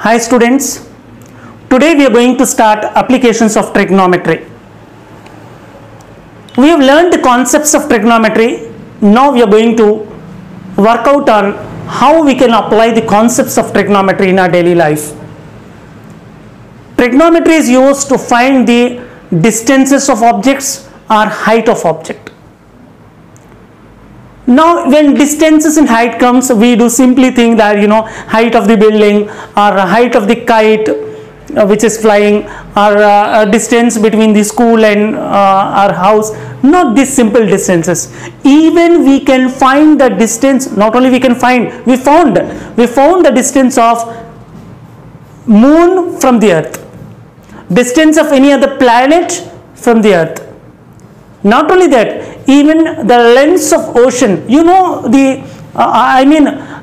Hi students, today we are going to start applications of trigonometry. We have learned the concepts of trigonometry. Now we are going to work out on how we can apply the concepts of trigonometry in our daily life. Trigonometry is used to find the distances of objects or height of object. Now when distances and height comes, we do simply think that height of the building or height of the kite which is flying, or a distance between the school and our house. Not these simple distances. Even we can find the distance. Not only we can find, we found the distance of moon from the earth, distance of any other planet from the earth. Not only that, even the lengths of ocean,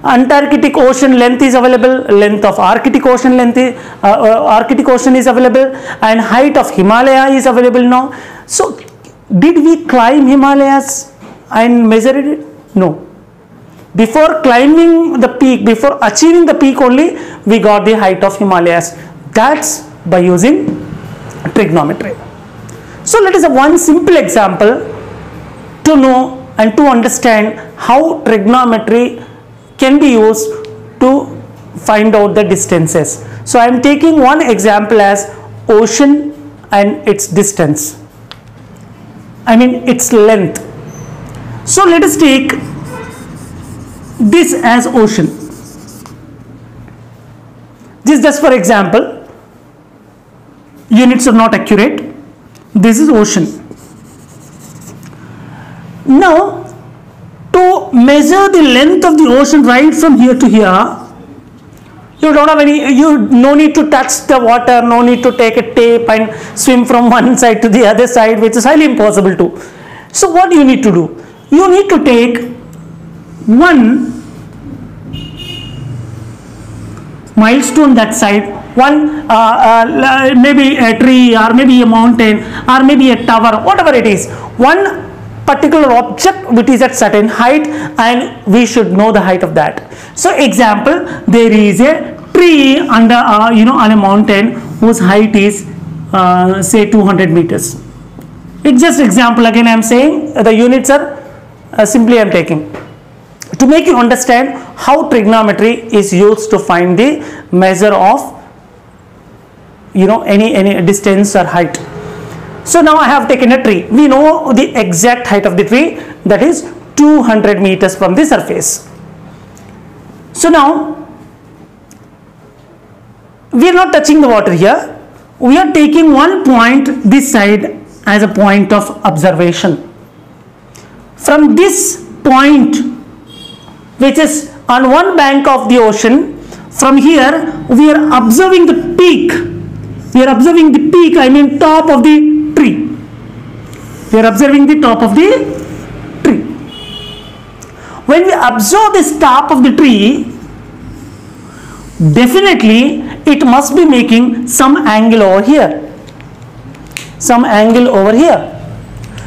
Antarctic ocean length is available, length of Arctic ocean Arctic ocean is available, and height of Himalaya is available now. So did we climb Himalayas and measure it? No. Before climbing the peak, before achieving the peak only, we got the height of Himalayas. That's by using trigonometry. So let us have one simple example to know and to understand how trigonometry can be used to find out the distances. So I am taking one example as ocean and its distance, its length. So let us take this as ocean. This just for example, units are not accurate. This is ocean. Now to measure the length of the ocean right from here to here, no need to touch the water, no need to take a tape and swim from one side to the other side, which is highly impossible to. So what do you need to do? You need to take one milestone that side, one maybe a tree or maybe a mountain or maybe a tower, whatever it is, one particular object which is at certain height, and we should know the height of that. So example, there is a tree under on a mountain whose height is say 200 meters. It's just example. Again I am saying the units are simply I am taking to make you understand how trigonometry is used to find the measure of any distance or height. So now I have taken a tree. We know the exact height of the tree, that is 200 meters from the surface. So now we are not touching the water here. We are taking one point this side as a point of observation. From this point, which is on one bank of the ocean, from here we are observing the peak. We are observing the peak, top of the tree. We are observing the top of the tree. When we observe this top of the tree, definitely it must be making some angle over here. Some angle over here.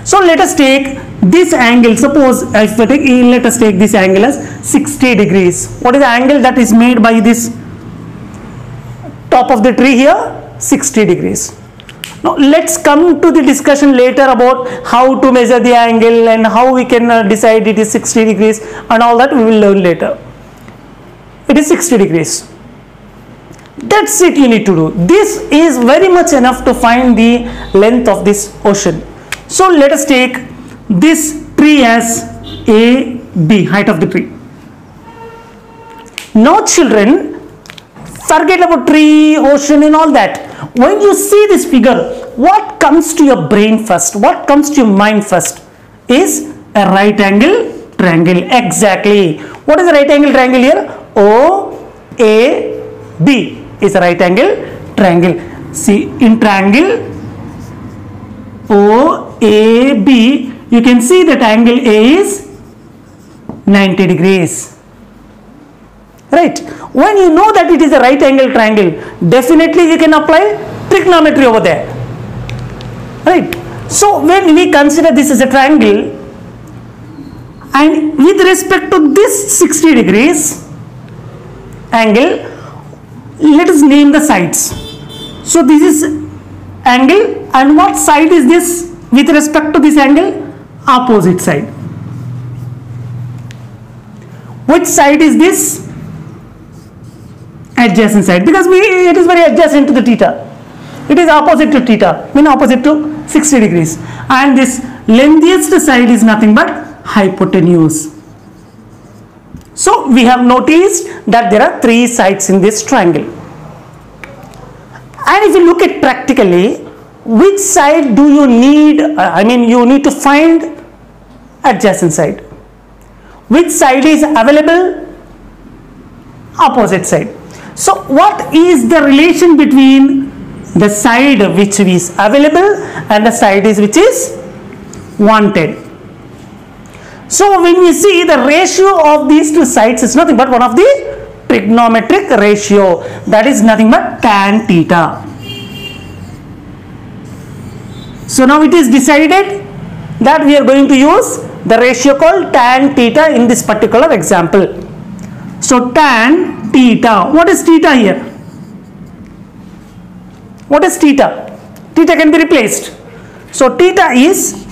So let us take this angle. Suppose if let us take this angle as 60 degrees. What is the angle that is made by this top of the tree here? 60 degrees. Now let's come to the discussion later about how to measure the angle and how we can decide it is 60 degrees and all that we will learn later. It is 60 degrees. That's it you need to do. This is very much enough to find the length of this ocean. So let us take this tree as AB, height of the tree. Now children, forget about tree, ocean and all that. When you see this figure, what comes to your brain first? What comes to your mind first? Is a right angle triangle. Exactly. What is a right angle triangle here? OAB is a right angle triangle. See, in triangle OAB, you can see that angle A is 90 degrees. Right. When you know that it is a right angle triangle, definitely you can apply trigonometry over there. Right. So when we consider this as a triangle, and with respect to this 60 degrees angle, let us name the sides. So this is angle, and what side is this with respect to this angle? Opposite side. Which side is this? Adjacent side, because it is very adjacent to the theta. It is opposite to theta, mean opposite to 60 degrees, and this lengthiest side is nothing but hypotenuse. So we have noticed that there are 3 sides in this triangle. And if you look at practically, which side do you need? You need to find adjacent side. Which side is available? Opposite side. So what is the relation between the side which is available and the side which is wanted? So when we see the ratio of these 2 sides is nothing but one of the trigonometric ratio, that is nothing but tan theta. So now it is decided that we are going to use the ratio called tan theta in this particular example. So tan theta, what is theta here? What is theta? Theta can be replaced. So theta is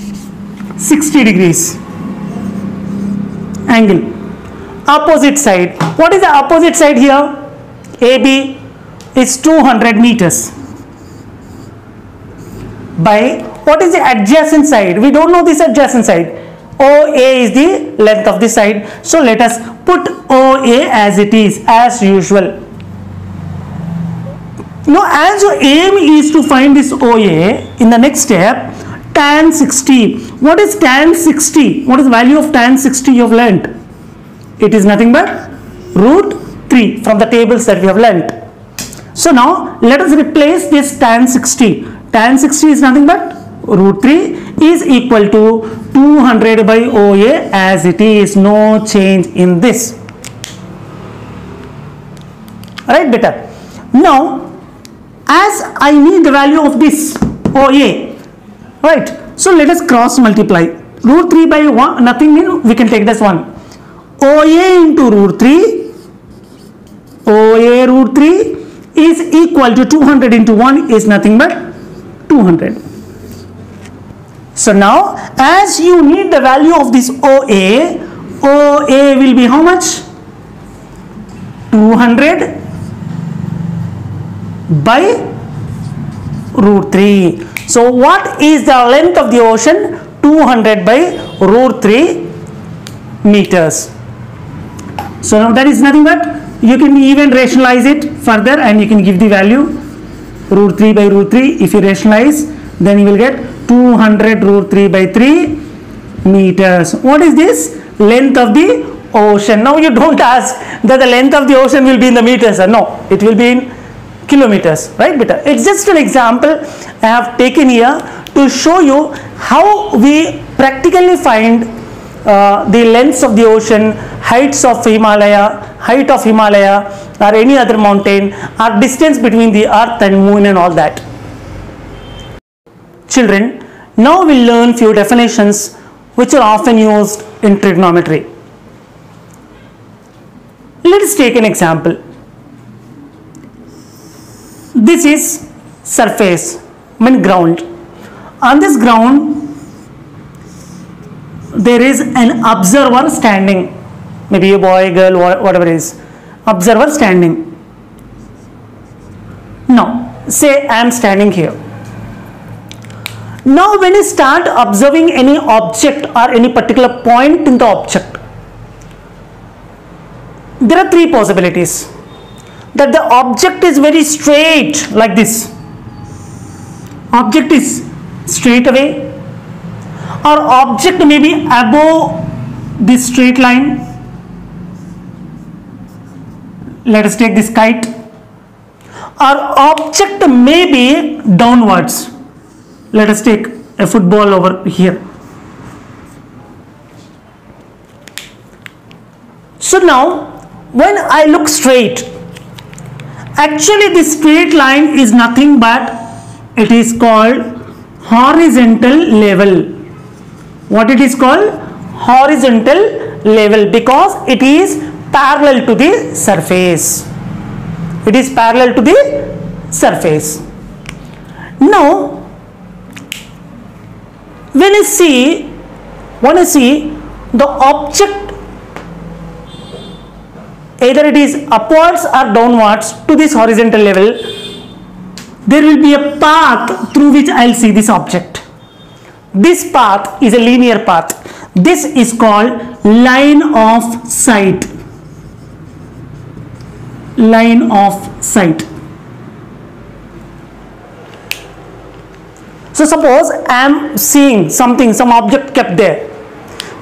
60 degrees angle. Opposite side, what is the opposite side here? AB is 200 meters. By what is the adjacent side? We don't know this adjacent side. OA is the length of the side. So let us put OA as it is, as usual. Now as your aim is to find this OA, in the next step, tan 60. What is tan 60? What is the value of tan 60 you have learnt? It is nothing but root 3 from the tables that we have learnt. So now let us replace this tan 60. Tan 60 is nothing but root 3 is equal to 200 by OA as it is, no change in this. Right, better. Now as I need the value of this OA, right, so let us cross multiply. Root 3 by 1, nothing means we can take this 1. OA into root 3, OA root 3 is equal to 200 into 1 is nothing but 200. So now as you need the value of this OA, OA will be how much? 200 by root 3. So what is the length of the ocean? 200 by root 3 meters. So now that is nothing but, you can even rationalize it further and you can give the value root 3 by root 3. If you rationalize, then you will get 200 root 3 by 3 meters. What is this? Length of the ocean. Now you don't ask that the length of the ocean will be in the meters. No, it will be in kilometers, right? But it's just an example I have taken here to show you how we practically find the lengths of the ocean, heights of Himalaya, height of Himalaya or any other mountain, or distance between the earth and moon and all that. Children, now we'll learn few definitions which are often used in trigonometry. Let us take an example. This is surface, ground. On this ground, there is an observer standing, maybe a boy, girl, whatever it is. Observer standing. Now, say I am standing here. Now, when you start observing any object or any particular point in the object, there are 3 possibilities. That the object is very straight like this. Object is straight away, or object may be above this straight line. Let us take this kite. Or object may be downwards. Let us take a football over here. So now when I look straight, actually this straight line is nothing but, it is called horizontal level. What it is called? Horizontal level, because it is parallel to the surface. It is parallel to the surface. Now, when you see the object, either it is upwards or downwards to this horizontal level, there will be a path through which I will see this object. This path is a linear path. This is called line of sight. Line of sight. So suppose I am seeing something, some object kept there.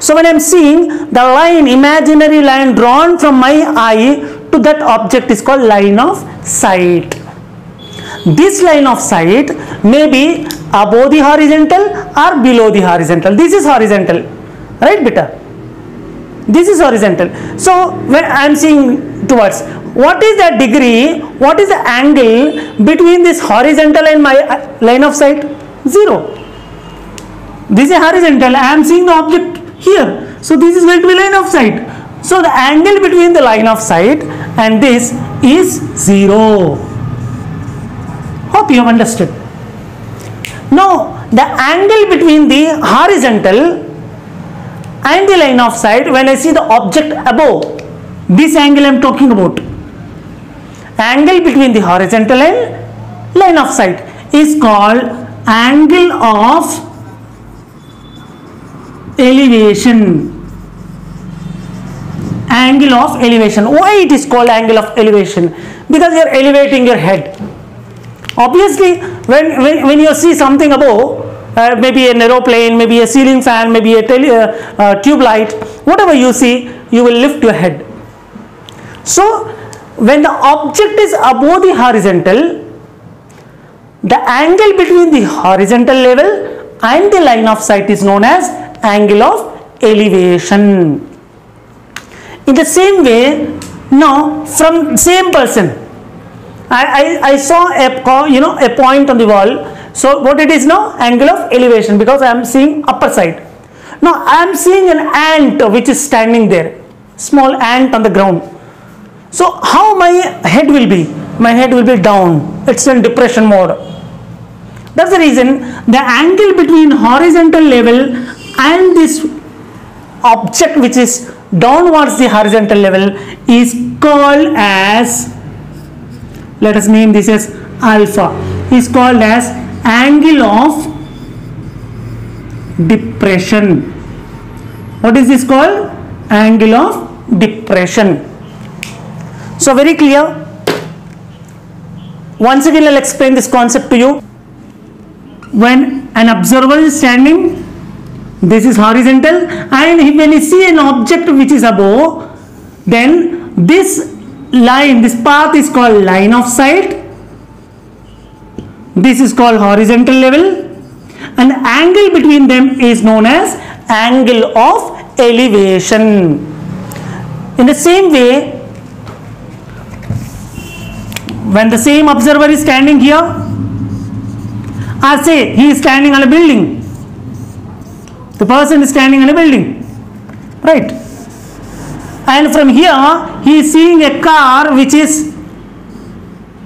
So when I am seeing the line, imaginary line drawn from my eye to that object is called line of sight. This line of sight may be above the horizontal or below the horizontal. This is horizontal, right beta? This is horizontal. So when I am seeing towards, what is the degree, what is the angle between this horizontal and my line of sight? 0. This is horizontal. I am seeing the object here. So this is going to be line of sight. So the angle between the line of sight and this is 0. Hope you have understood. Now the angle between the horizontal and the line of sight, when I see the object above, this angle I am talking about. Angle between the horizontal and line of sight is called angle of elevation. Angle of elevation. Why it is called angle of elevation? Because you are elevating your head. Obviously, when you see something above, maybe an aeroplane, maybe a ceiling fan, maybe a tube light, whatever you see, you will lift your head. So when the object is above the horizontal, the angle between the horizontal level and the line of sight is known as angle of elevation. In the same way, now from same person, I saw a point on the wall. So what it is now? Angle of elevation, because I am seeing upper side. Now I am seeing an ant which is standing there, small ant on the ground. So how my head will be? My head will be down. It's in depression mode. That's the reason the angle between horizontal level and this object which is downwards the horizontal level is called as, let us name this as alpha, is called as angle of depression. What is this called? Angle of depression. So very clear. Once again I will explain this concept to you. When an observer is standing, this is horizontal, and when you see an object which is above, then this line, this path is called line of sight. This is called horizontal level, and the angle between them is known as angle of elevation. In the same way, when the same observer is standing here, or say he is standing on a building, the person is standing on a building, right? And from here he is seeing a car which is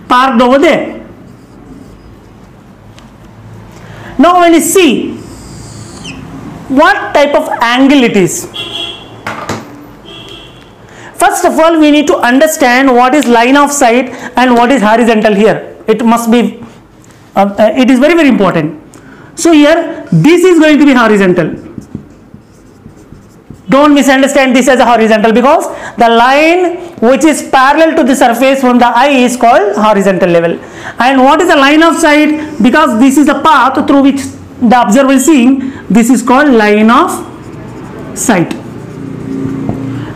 parked over there. Now when you see what type of angle it is, first of all we need to understand what is line of sight and what is horizontal here. It must be, it is very, very important. So here this is going to be horizontal. Don't misunderstand this as a horizontal, because the line which is parallel to the surface from the eye is called horizontal level. And what is the line of sight? Because this is the path through which the observer is seeing, this is called line of sight.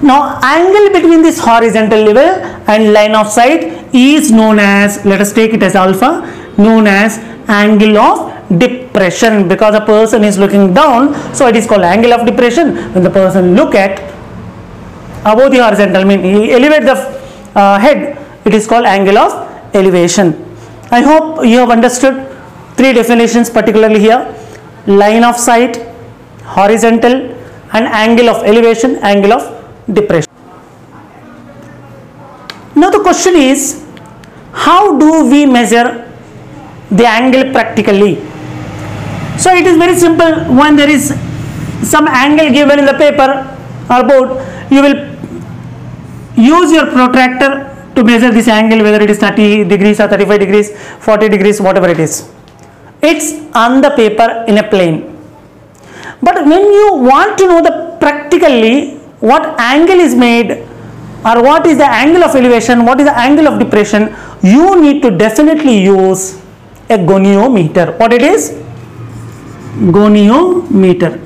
Now angle between this horizontal level and line of sight is known as, let us take it as alpha, known as angle of depression, because a person is looking down, so it is called angle of depression. When the person look at above the horizontal, I mean he elevate the head, it is called angle of elevation. I hope you have understood three definitions particularly here: line of sight, horizontal, and angle of elevation, angle of depression. Now the question is, how do we measure the angle practically? So it is very simple. When there is some angle given in the paper or board, you will use your protractor to measure this angle, whether it is 30 degrees or 35 degrees, 40 degrees, whatever it is. It's on the paper in a plane. But when you want to know the practically what angle is made, or what is the angle of elevation, what is the angle of depression, you need to definitely use a goniometer. What it is? Goniometer.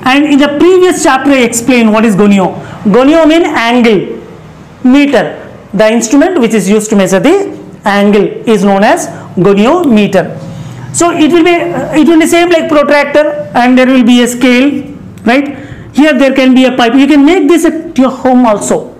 And in the previous chapter I explained what is gonio. Gonio means angle. Meter, the instrument which is used to measure the angle, is known as goniometer. So it will be same like protractor, and there will be a scale, right? Here there can be a pipe. You can make this at your home also.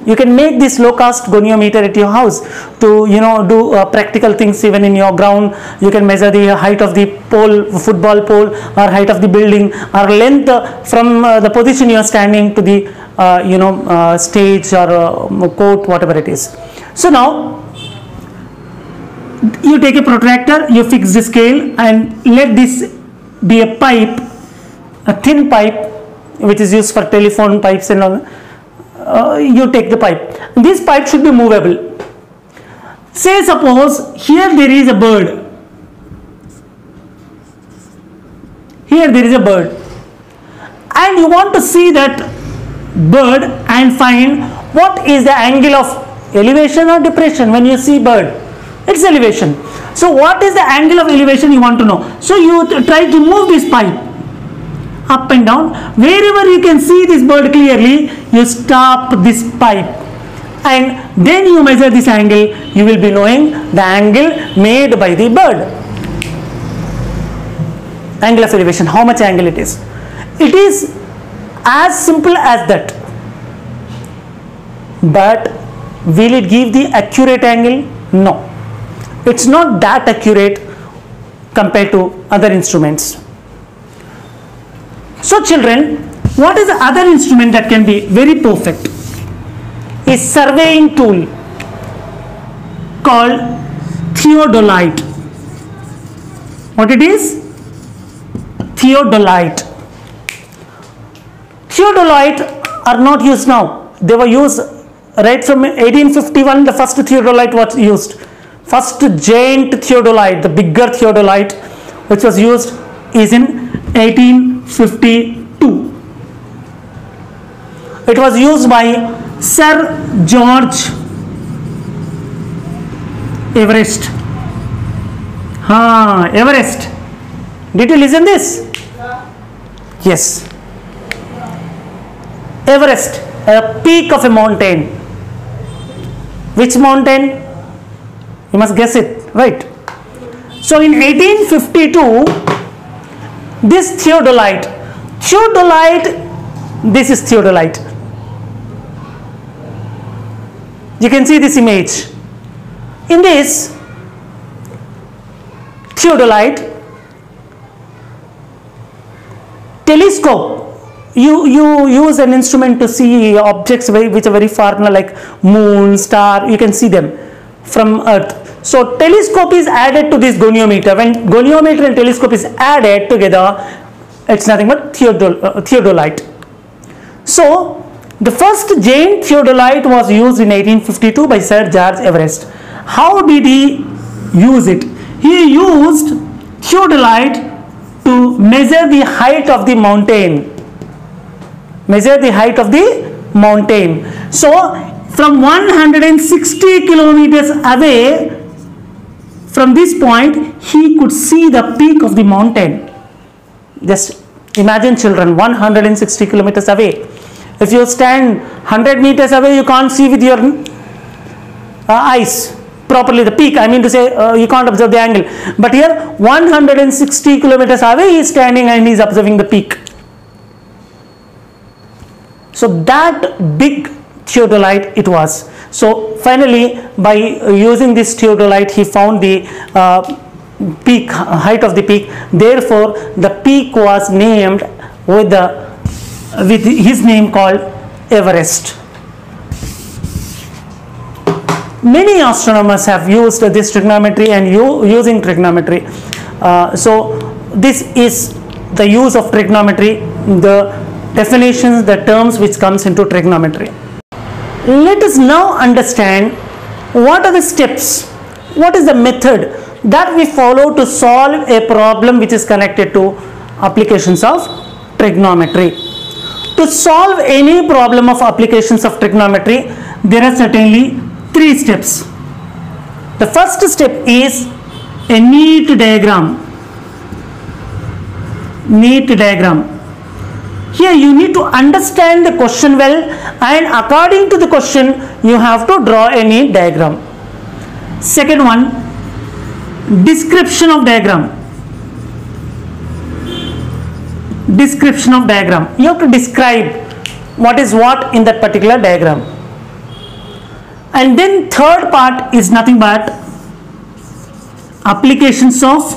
You can make this low cost goniometer at your house to do practical things. Even in your ground, you can measure the height of the pole, football pole, or height of the building, or length from the position you are standing to the stage or court, whatever it is. So now you take a protractor, you fix the scale, and let this be a pipe, a thin pipe which is used for telephone pipes and all. You take the pipe. This pipe should be movable. Say suppose here there is a bird. Here there is a bird, and you want to see that bird and find what is the angle of elevation or depression. When you see bird, it's elevation. So what is the angle of elevation you want to know? So you try to move this pipe up and down. Wherever you can see this bird clearly, you stop this pipe, and then you measure this angle. You will be knowing the angle made by the bird. Angle of elevation, how much angle it is. It is as simple as that. But will it give the accurate angle? No. It's not that accurate compared to other instruments. So children, what is the other instrument that can be very perfect? A surveying tool called theodolite. What it is? Theodolite. Theodolite are not used now. They were used right from 1851. The first theodolite was used. First giant theodolite, the bigger theodolite which was used, is in 1852. It was used by Sir George Everest. Everest. Did you listen this? Yes. Everest, a peak of a mountain. Which mountain? You must guess it, right? So in 1852, this theodolite, this is theodolite. You can see this image. In this theodolite, telescope, you use an instrument to see objects which are very far, like moon, star, you can see them from earth. So telescope is added to this goniometer. When goniometer and telescope is added together, it's nothing but theodolite. So the first giant theodolite was used in 1852 by Sir George Everest. How did he use it? He used theodolite to measure the height of the mountain. Measure the height of the mountain. So from 160 kilometers away from this point, he could see the peak of the mountain. Just imagine, children, 160 kilometers away. If you stand 100 meters away, you can't see with your eyes properly the peak. I mean to say, you can't observe the angle. But here 160 kilometers away he is standing and he is observing the peak. So that big theodolite it was. So finally, by using this theodolite, he found the peak, height of the peak. Therefore the peak was named with his name called Everest. Many astronomers have used this trigonometry and using trigonometry. So this is the use of trigonometry, the definitions, the terms which comes into trigonometry. Let us now understand what are the steps, what is the method that we follow to solve a problem which is connected to applications of trigonometry. To solve any problem of applications of trigonometry, there are certainly 3 steps. The first step is a neat diagram. Neat diagram. Here you need to understand the question well, and according to the question you have to draw a neat diagram. Second one, description of diagram. Description of diagram. You have to describe what is what in that particular diagram. And then third part is nothing but applications of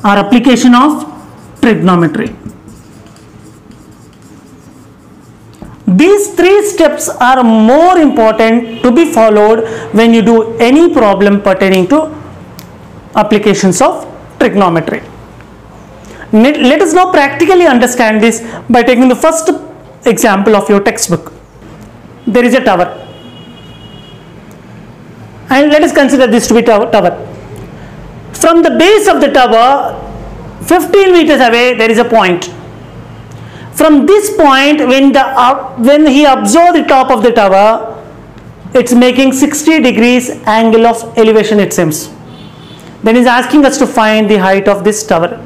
or application of trigonometry. These 3 steps are more important to be followed when you do any problem pertaining to applications of trigonometry. Let us now practically understand this by taking the first example of your textbook. There is a tower, and let us consider this to be tower. From the base of the tower, 15 meters away, there is a point. From this point, when he observes the top of the tower, it's making 60 degrees angle of elevation, it seems. Then he's asking us to find the height of this tower.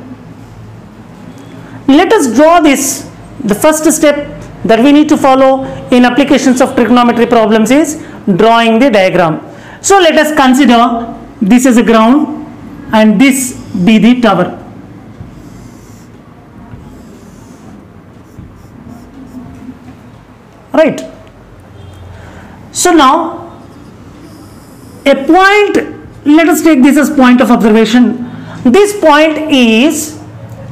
Let us draw this. The first step that we need to follow in applications of trigonometry problems is drawing the diagram. So let us consider this as a ground and this be the tower. Right. So now a point, let us take this as point of observation. This point is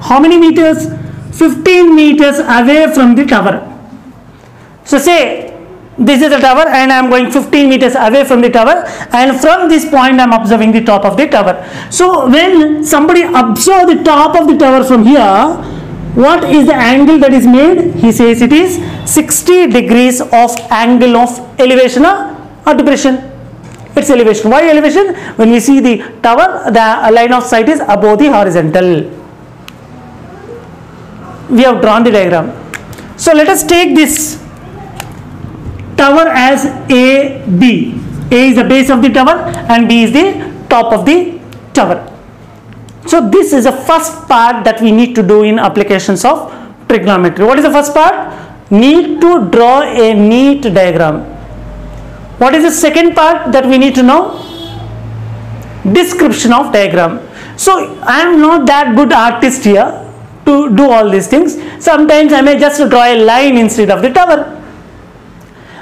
how many meters? 15 meters away from the tower. So say this is the tower and I am going 15 meters away from the tower, and from this point I am observing the top of the tower. So when somebody observes the top of the tower from here, what is the angle that is made? He says it is 60 degrees of angle of elevation or depression. It's elevation. Why elevation? When we see the tower, the line of sight is above the horizontal. We have drawn the diagram. So let us take this tower as A, B. A is the base of the tower and B is the top of the tower. So this is the first part that we need to do in applications of trigonometry. What is the first part? Need to draw a neat diagram. What is the second part that we need to know? Description of diagram. So I am not that good artist here to do all these things. Sometimes I may just draw a line instead of the tower.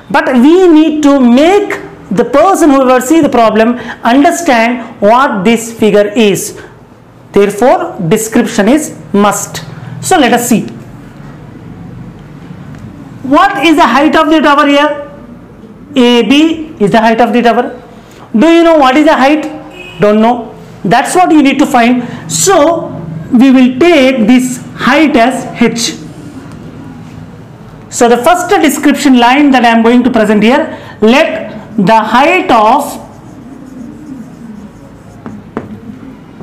But we need to make the person who will see the problem understand what this figure is. Therefore, description is must. So let us see. What is the height of the tower here? AB is the height of the tower. Do you know what is the height? Don't know. That's what you need to find. So we will take this height as h. So the first description line that I am going to present here, let the height of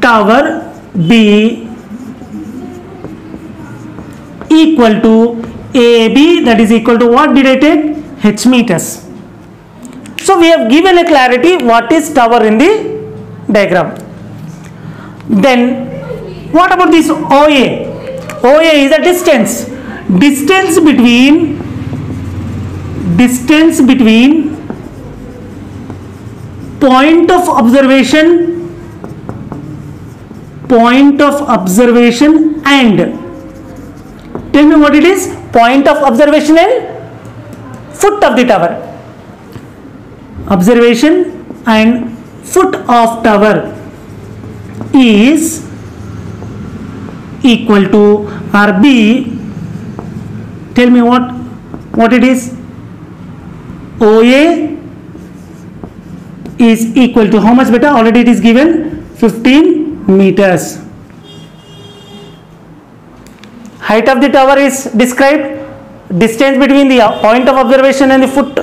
tower be equal to AB, that is equal to what did I take? H meters. So we have given a clarity what is tower in the diagram. Then what about this OA? OA is a distance. Distance between point of observation and, tell me what it is? Point of observation and foot of the tower. Observation and foot of tower is equal to RB. Tell me what it is? OA is equal to how much beta? Already it is given 15 meters. Height of the tower is described. Distance between the point of observation and the foot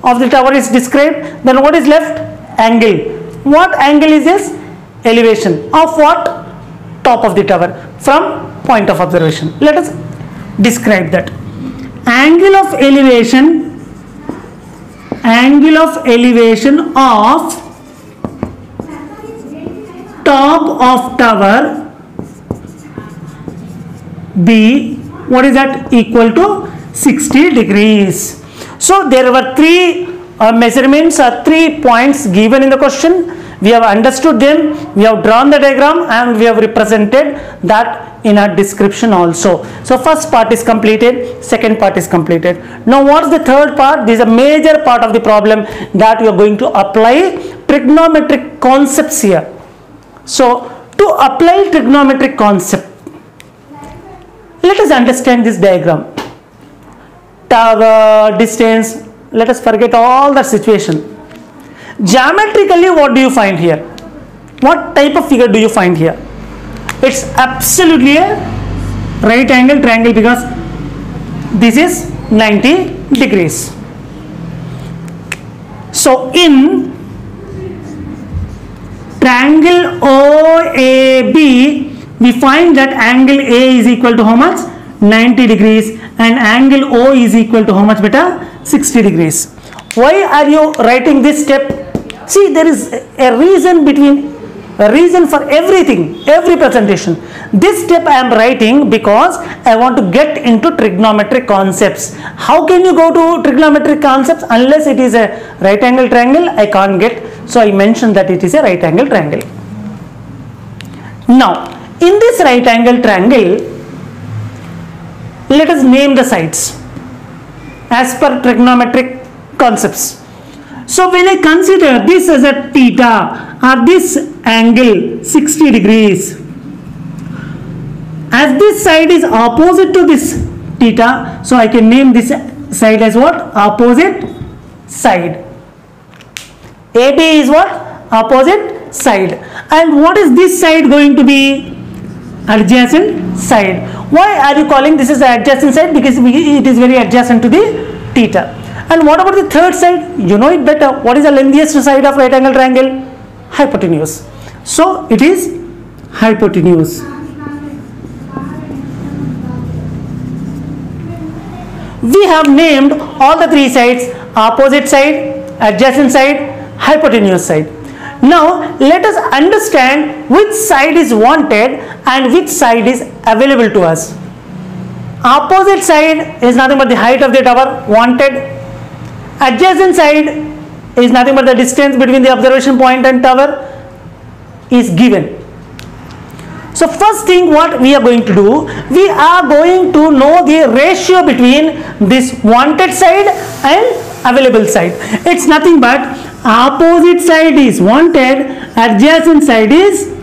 of the tower is described. Then what is left? Angle. What angle is this? Elevation of what? Top of the tower from point of observation. Let us describe that. Angle of elevation of top of tower B, what is that? Equal to 60 degrees. So there were three measurements or 3 points given in the question. We have understood them, we have drawn the diagram, and we have represented that in a description also. So first part is completed, second part is completed. Now what's the third part? This is a major part of the problem that you are going to apply trigonometric concepts here. So to apply trigonometric concept, let us understand this diagram. Tower, distance, let us forget all the situation. Geometrically, what do you find here? What type of figure do you find here? It's absolutely a right angle triangle because this is 90 degrees. So in triangle OAB, we find that angle A is equal to how much? 90 degrees, and angle O is equal to how much beta? 60 degrees. Why are you writing this step? See, there is a reason for everything, every presentation. This step I am writing because I want to get into trigonometric concepts. How can you go to trigonometric concepts unless it is a right angle triangle? I can't get. So I mentioned that it is a right angle triangle. Now, in this right angle triangle, let us name the sides as per trigonometric concepts. So when I consider this as a theta or this angle 60 degrees, as this side is opposite to this theta, so I can name this side as what? Opposite side. AB is what? Opposite side. And what is this side going to be? Adjacent side. Why are you calling this is the adjacent side? Because it is very adjacent to the theta. And what about the third side? You know it better. What is the lengthiest side of right angle triangle? Hypotenuse. So it is hypotenuse. We have named all the three sides: opposite side, adjacent side, hypotenuse side. Now let us understand which side is wanted and which side is available to us. Opposite side is nothing but the height of the tower wanted. Adjacent side is nothing but the distance between the observation point and tower is given. So first thing what we are going to do, we are going to know the ratio between this wanted side and available side. It's nothing but opposite side is wanted, adjacent side is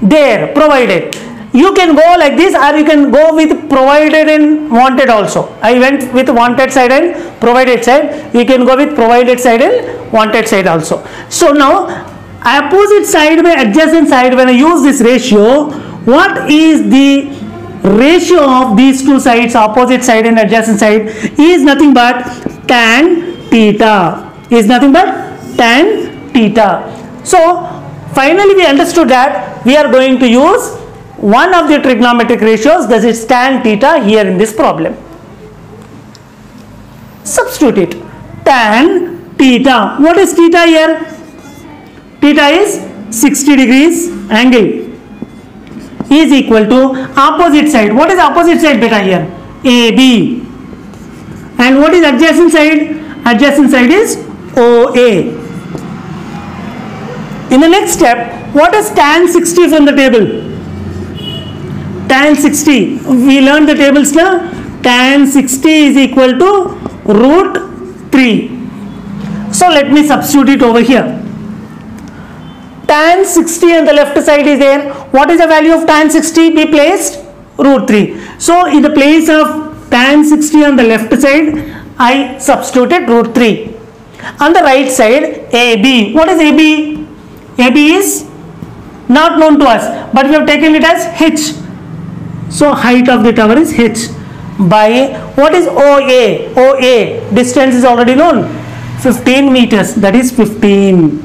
there, provided. You can go like this, or you can go with provided and wanted also. I went with wanted side and provided side. You can go with provided side and wanted side also. So now opposite side by adjacent side, when I use this ratio, what is the ratio of these two sides, opposite side and adjacent side, is nothing but tan theta. Is nothing but tan theta. So finally we understood that we are going to use one of the trigonometric ratios, that is tan theta, here in this problem. Substitute it. Tan theta. What is theta here? Theta is 60 degrees angle is equal to opposite side. What is opposite side beta here? AB. And what is adjacent side? Adjacent side is OA. In the next step, what is tan 60 from the table? Tan 60, we learned the tables now. Tan 60 is equal to root 3. So let me substitute it over here. Tan 60 on the left side is there. What is the value of tan 60 be placed? Root 3. So in the place of tan 60 on the left side, I substituted root 3. On the right side, AB. What is AB? AB is not known to us, but we have taken it as H. So height of the tower is H. By what is OA? OA distance is already known, 15 meters. That is 15.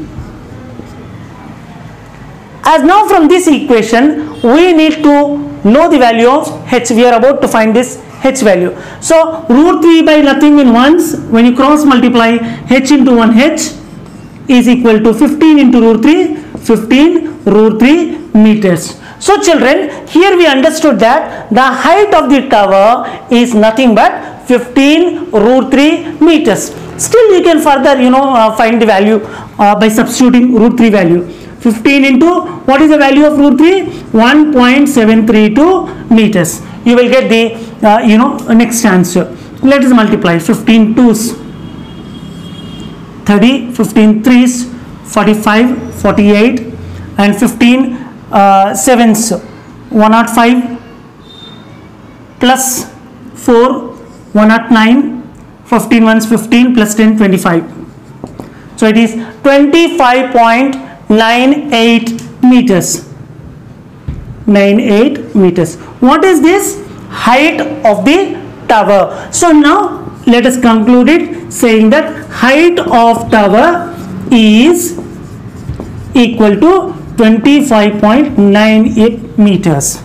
As now from this equation, we need to know the value of H. We are about to find this H value. So root 3 by nothing in ones. When you cross multiply H into 1H is equal to 15 into root 3, 15 root 3 meters. So children, here we understood that the height of the tower is nothing but 15 root 3 meters. Still you can further find the value by substituting root 3 value. 15 into what is the value of root 3? 1.732 meters. You will get the next answer. Let us multiply 15 2s 30, 15 3s 45, 48 and 15 7s 105 plus 4 109, 15 ones 15 plus 10 25. So it is 25.98 meters. 98 meters. What is this? Height of the tower. So now let us conclude it saying that height of tower is equal to 25.98 meters.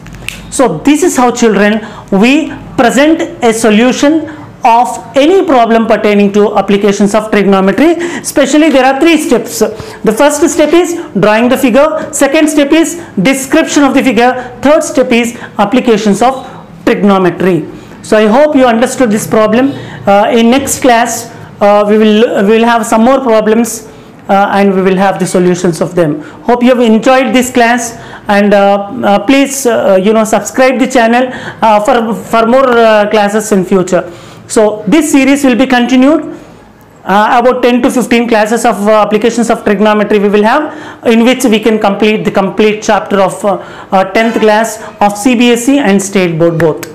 So this is how children we present a solution of any problem pertaining to applications of trigonometry. Especially there are 3 steps. The first step is drawing the figure, second step is description of the figure, third step is applications of trigonometry. So I hope you understood this problem. In next class we will have some more problems and we will have the solutions of them. Hope you have enjoyed this class, and please subscribe the channel for more classes in future. So this series will be continued. About 10 to 15 classes of applications of trigonometry we will have, in which we can complete the complete chapter of 10th class of CBSE and State Board both.